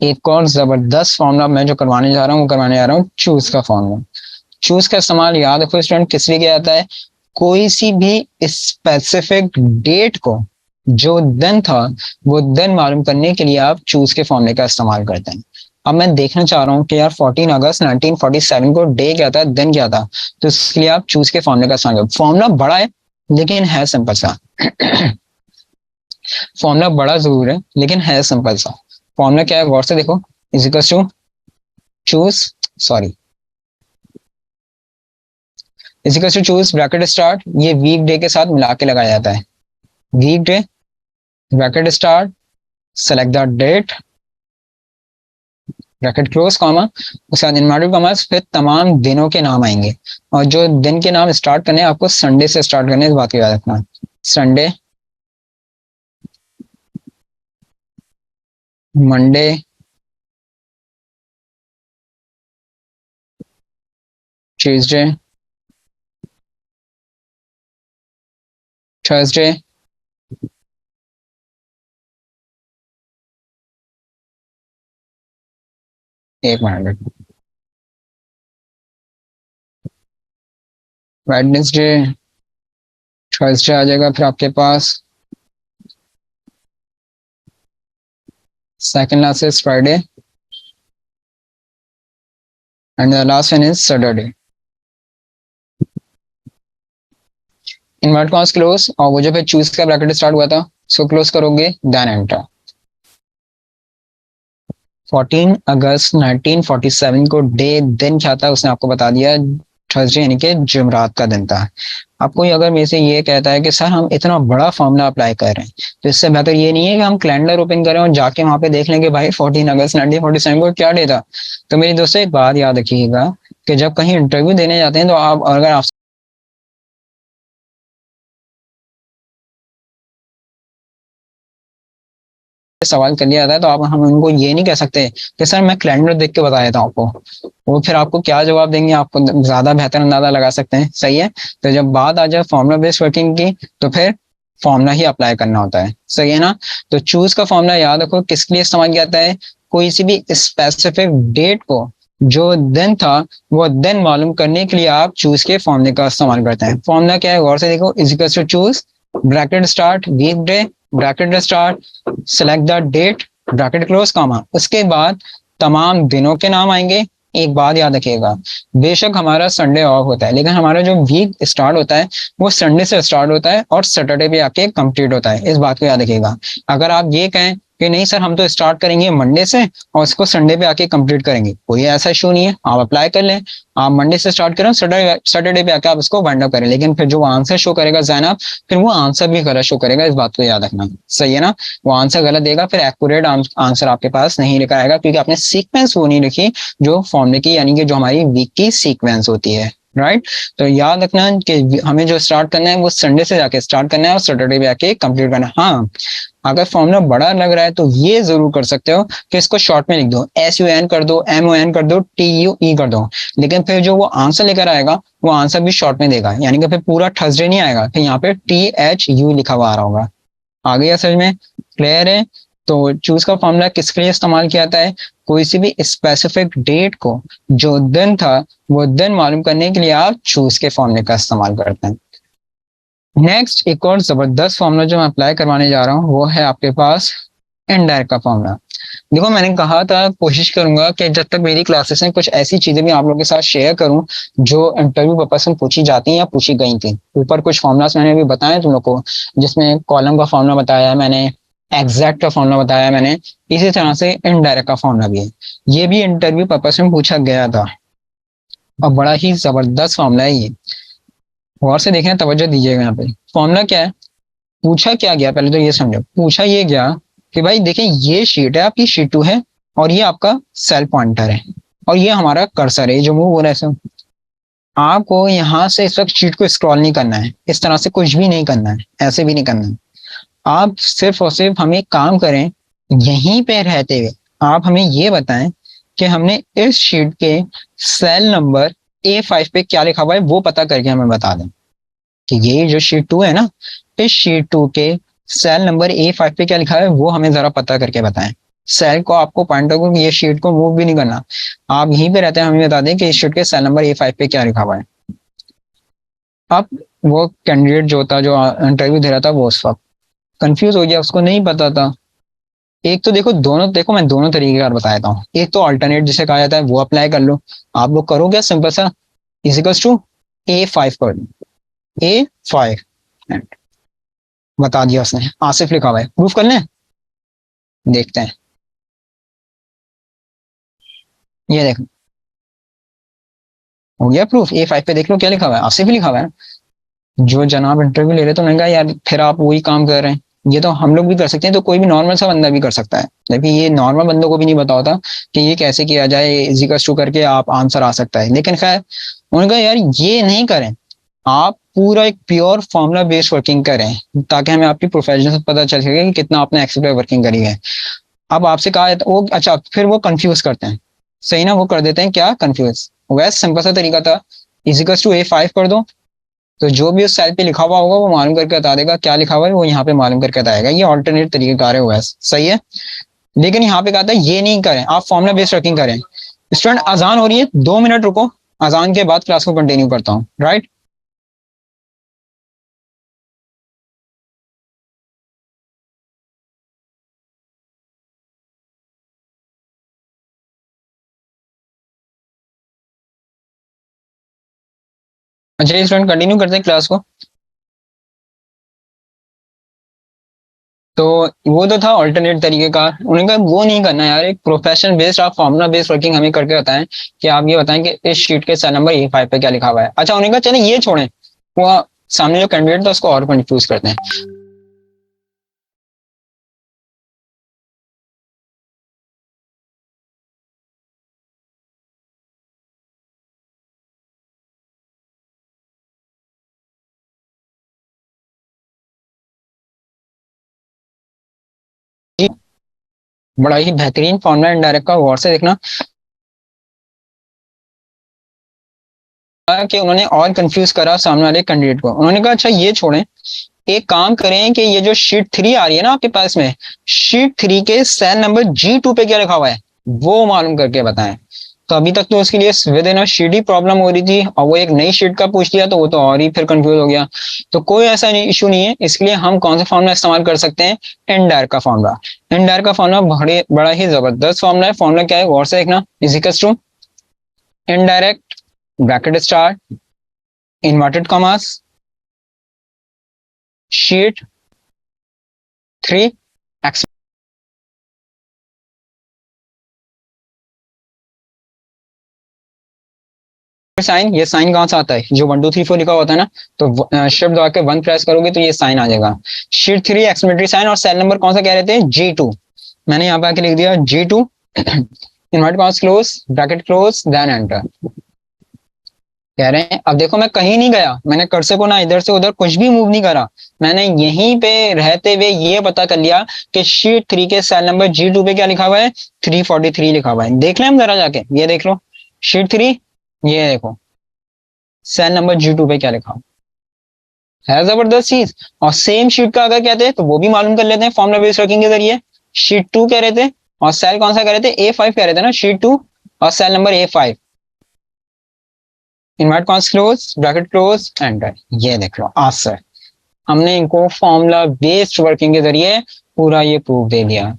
एक और जबरदस्त फॉर्मूला मैं जो करवाने जा रहा हूँ वो करवाने जा रहा हूँ चूज का फॉर्मूला। चूज का इस्तेमाल याद रखो स्टूडेंट किस लिए किया जाता है? कोई सी भी स्पेसिफिक डेट को जो दिन था वो दिन मालूम करने के लिए आप चूज के फॉर्मूले का इस्तेमाल करते हैं। अब मैं देखना चाह रहा हूँ कि यार 14 अगस्त 1947 को डे क्या था, दिन क्या था, तो इसके लिए आप चूज के फॉर्मूले का इस्तेमाल करें। फॉर्मूला बड़ा है लेकिन है सिंपल सा। फॉर्मूला बड़ा जरूर है लेकिन है सिंपल सा। फॉर्मूला क्या है गौर से देखो। Is equal to choose, sorry, is equal to choose bracket start, ये वीक डे के साथ मिला के लगाया जाता है। Weekday bracket start, select the date, bracket close comma, उसके बाद इनवर्टेड कॉमास, फिर तमाम दिनों के नाम आएंगे। और जो दिन के नाम स्टार्ट करने हैं आपको संडे से स्टार्ट करने, इस बात को याद रखना। संडे, मंडे, ट्यूसडे, थर्सडे, एक मिनट, वेडनेसडे, थर्सडे आ जाएगा फिर आपके पास। Second last is Friday and the last one is Saturday. Invert cons close, और वो जो फिर चूज का ब्रैकेट स्टार्ट हुआ था सो क्लोज करोगे, देन एंटर। 14 अगस्त 1947 को डे दिन क्या था उसने आपको बता दिया, थर्सडे यानी कि जुमरात का दिन था। अब कोई अगर मेरे से ये कहता है कि सर हम इतना बड़ा फॉर्मूला अप्लाई कर रहे हैं, तो इससे बेहतर ये नहीं है कि हम कैलेंडर ओपन करें और जाके वहां पे देख लेंगे भाई 14 अगस्त 1947 को क्या डे था। तो मेरी दोस्तों एक बात याद रखिएगा कि जब कहीं इंटरव्यू देने जाते हैं तो आप अगर आप सवाल कर लिया जाता है तो आप हम उनको ये नहीं कह सकते कि सर मैं कैलेंडर देख के बता देता हूँ आपको। वो फिर आपको क्या जवाब देंगे आपको ज्यादा बेहतर अंदाजा लगा सकते हैं, सही है। तो जब बात आ जाए फॉर्मुला बेस्ड वर्किंग की तो फिर फॉर्मुला ही अप्लाई करना होता है, सही है ना। तो चूज का फॉर्मुला याद रखो किसके लिए इस्तेमाल किया जाता है? कोई सी भी स्पेसिफिक डेट को जो दिन था वो दिन मालूम करने के लिए आप चूज के फॉर्मुले का इस्तेमाल करते हैं। फॉर्मुला क्या है गौर से देखो, is equal to choose bracket start weekday, bracket start select the date, bracket close comma, उसके बाद तमाम दिनों के नाम आएंगे। एक बात याद रखिएगा, बेशक हमारा संडे ऑफ होता है लेकिन हमारा जो वीक स्टार्ट होता है वो संडे से स्टार्ट होता है और सैटरडे पे आके कंप्लीट होता है, इस बात को याद रखिएगा। अगर आप ये कहें कि नहीं सर हम तो स्टार्ट करेंगे मंडे से और इसको संडे पे आके कंप्लीट करेंगे, कोई ऐसा इशू नहीं है, आप अप्लाई कर लें। आप मंडे से स्टार्ट करें, सैटरडे पे आके आप इसको वाइंड अप करें, लेकिन फिर जो आंसर शो करेगा जैनब, फिर वो आंसर भी गलत शो करेगा, इस बात को याद रखना, सही है ना। वो आंसर गलत देगा, फिर एक्यूरेट आंसर आपके पास नहीं लिखा आएगा क्योंकि आपने सीक्वेंस वो नहीं लिखी जो फॉर्मूले की यानी कि जो हमारी वीक की सीक्वेंस होती है, राइट। तो याद रखना कि हमें जो स्टार्ट करना है वो संडे से जाके स्टार्ट करना है और सैटरडे पे आके कंप्लीट करना है। हाँ, अगर फॉर्मूला बड़ा लग रहा है तो ये जरूर कर सकते हो कि इसको शॉर्ट में लिख दो, SUN कर दो, MON कर दो, TUE कर दो, लेकिन फिर जो वो आंसर लेकर आएगा वो आंसर भी शॉर्ट में देगा, यानी कि फिर पूरा थर्सडे नहीं आएगा, फिर यहाँ पे THU लिखा हुआ आ रहा होगा। आ गया समझ में? क्लियर है? तो चूज का फॉर्मूला किसके लिए इस्तेमाल किया जाता है? कोई सी भी स्पेसिफिक डेट को जो दिन था वो दिन मालूम करने के लिए आप चूज के फॉर्मूले का इस्तेमाल करते हैं। नेक्स्ट एक और जबरदस्त फॉर्मूला जो मैं अप्लाई करवाने जा रहा हूँ वो है आपके पास इनडायरेक्ट का फॉर्मूला। देखो मैंने कहा था कोशिश करूंगा कि जब तक मेरी क्लासेस में कुछ ऐसी चीजें भी आप लोगों के साथ शेयर करूं जो इंटरव्यू पर्पस में पूछी जाती हैं या पूछी गई थी। ऊपर कुछ फॉर्मुलास मैंने भी बताए तुम लोग को, जिसमें कॉलम का फॉर्मूला बताया मैंने, एग्जैक्ट का फॉर्मूला बताया मैंने, इसी तरह से इनडायरेक्ट का फॉर्मूला भी है। ये भी इंटरव्यू पर्पस में पूछा गया था और बड़ा ही जबरदस्त फॉर्मूला है ये। गौर से देखें, तवज्जो दीजिएगा यहाँ पे। फॉर्मूला क्या है, पूछा क्या गया, पहले तो ये समझो। पूछा ये गया कि भाई देखिए ये शीट है आपकी, शीट 2 है और ये आपका सेल पॉइंटर है और ये हमारा कर्सर है जो मूव हो रहा है। सब आपको यहाँ से इस वक्त शीट को स्क्रॉल नहीं करना है, इस तरह से कुछ भी नहीं करना है, ऐसे भी नहीं करना है। आप सिर्फ और सिर्फ हमें काम करें, यहीं पे रहते हुए आप हमें ये बताएं कि हमने इस शीट के सेल नंबर A5 पे क्या लिखा हुआ है वो पता करके हमें बता दें कि ये जो शीट 2 है ना, इस शीट 2 के सेल नंबर A5 पे क्या लिखा है वो हमें जरा पता करके बताएं। सेल को आपको पॉइंट को ये शीट को मूव भी नहीं करना, आप यहीं पे रहते हैं, हमें बता दें कि इस शीट के सेल नंबर A5 पे क्या लिखा हुआ है। अब वो कैंडिडेट जो था, जो इंटरव्यू दे रहा था, वो उस वक्त कंफ्यूज हो गया, उसको नहीं पता था। एक तो देखो, दोनों देखो, मैं दोनों तरीके का बता देता हूँ। एक तो अल्टरनेट जिसे कहा जाता है वो अप्लाई कर लो। आप लोग करो क्या, सिंपल सा, इजिकल्स टू A5 कर लो, A5 बता दिया उसने, आसिफ लिखा हुआ है, प्रूफ कर लें, देखते हैं। ये देखो, हो गया प्रूफ। A5 पे देख लो क्या लिखा हुआ है, आसिफ ही लिखा हुआ है। जो जनाब इंटरव्यू ले रहे, तो मैंने कहा यार फिर आप वही काम कर रहे हैं, ये तो हम लोग भी कर सकते हैं, तो कोई भी नॉर्मल सा बंदा भी कर सकता है, जबकि ये नॉर्मल बंदों को भी नहीं पता होता कि ये कैसे किया जाए, इजिकल्स टू करके आप आंसर आ सकता है। लेकिन खैर उन्होंने कहा यार ये नहीं करें, आप पूरा एक प्योर फॉर्मूला बेस्ड वर्किंग करें, ताकि हमें आपकी प्रोफेशनल से पता चल सके कि कितना आपने एक्सेप्ट वर्किंग करी है। अब आपसे कहा है तो वो, अच्छा फिर वो कंफ्यूज करते हैं, सही ना, वो कर देते हैं क्या, कंफ्यूज। वैसे सिंपल सा तरीका था, इजिकल्स टू A5 कर दो, तो जो भी उस सेल पे लिखा हुआ होगा वो मालूम करके बता देगा, क्या लिखा हुआ है वो यहाँ पे मालूम करके बताएगा। ये ऑल्टरनेट तरीके कार है वैसे, सही है। लेकिन यहाँ पे कहता है ये नहीं करें, आप फॉर्मुला बेस्ड वर्किंग करें। स्टूडेंट अजान हो रही है, 2 मिनट रुको, अजान के बाद क्लास को कंटिन्यू करता हूँ, राइट। अच्छा स्टूडेंट कंटिन्यू करते हैं क्लास को। तो वो तो था ऑल्टरनेट तरीके का, उन्होंने कहा वो नहीं करना यार, एक प्रोफेशन बेस्ड आप फॉर्मुला बेस्ड वर्किंग हमें करके बताएं, कि आप ये बताएं कि इस शीट के सेल नंबर A5 पे क्या लिखा हुआ है। अच्छा उन्होंने कहा चले ये छोड़ें, वो सामने जो कैंडिडेट था उसको और कंफ्यूज करते हैं। जी, बड़ा ही बेहतरीन फॉर्मुला इनडायरेक्ट का, गौर से देखना कि उन्होंने और कंफ्यूज करा सामने वाले कैंडिडेट को। उन्होंने कहा अच्छा ये छोड़ें, एक काम करें कि ये जो शीट 3 आ रही है ना आपके पास में, शीट 3 के सेल नंबर G2 पे क्या लिखा हुआ है वो मालूम करके बताएं। तो अभी तक तो उसके लिए with in sheet he problem हो रही थी, और वो एक नई शीट का पूछ लिया तो वो तो और ही फिर कंफ्यूज हो गया। तो कोई ऐसा इशू नहीं है, इसके लिए हम कौन सा फॉर्मूला इस्तेमाल कर सकते हैं, एनडायर का फॉर्मूला। एनडायर का फॉर्मूला बड़ा ही जबरदस्त फॉर्मूला है। फॉर्मूला क्या है, गौर से देखना, is equals to indirect bracket start inverted commas sheet 3 x sign. ये साइन कहाँ से आता है, जो 1 2 3 4 लिखा होता है ना, तो शिफ्ट दबा के 1 प्रेस करोगे तो ये साइन आ जाएगा, शीट 3 एक्सक्लेमेटरी साइन। और सेल नंबर कौन सा कह रहे थे, G2। मैंने यहाँ पे आके लिख दिया G2 invert commas close bracket close then enter. कह रहे हैं अब देखो मैं कहीं नहीं गया, मैंने कर्सर को ना इधर से उधर कुछ भी मूव नहीं करा, मैंने यहीं पे रहते हुए ये पता कर लिया कि शीट 3 के सेल नंबर G2 पे क्या लिखा हुआ है, 343 लिखा हुआ है। देख लें हम जरा जाके, ये देख लो शीट 3, ये देखो सेल नंबर G2 पे क्या लिखा हुआ है, जबरदस्त चीज। और सेम शीट का अगर कहते हैं तो वो भी मालूम कर लेते हैं फॉर्मुला बेस्ड वर्किंग के जरिए। शीट 2 कह रहे थे, और सेल कौन सा कह रहे थे, A5 कह रहे थे ना, शीट 2 और cell number A5, invert commas close bracket close enter. ये देख लो आंसर, हमने इनको फॉर्मूला बेस्ड वर्किंग के जरिए पूरा ये प्रूफ दे दिया।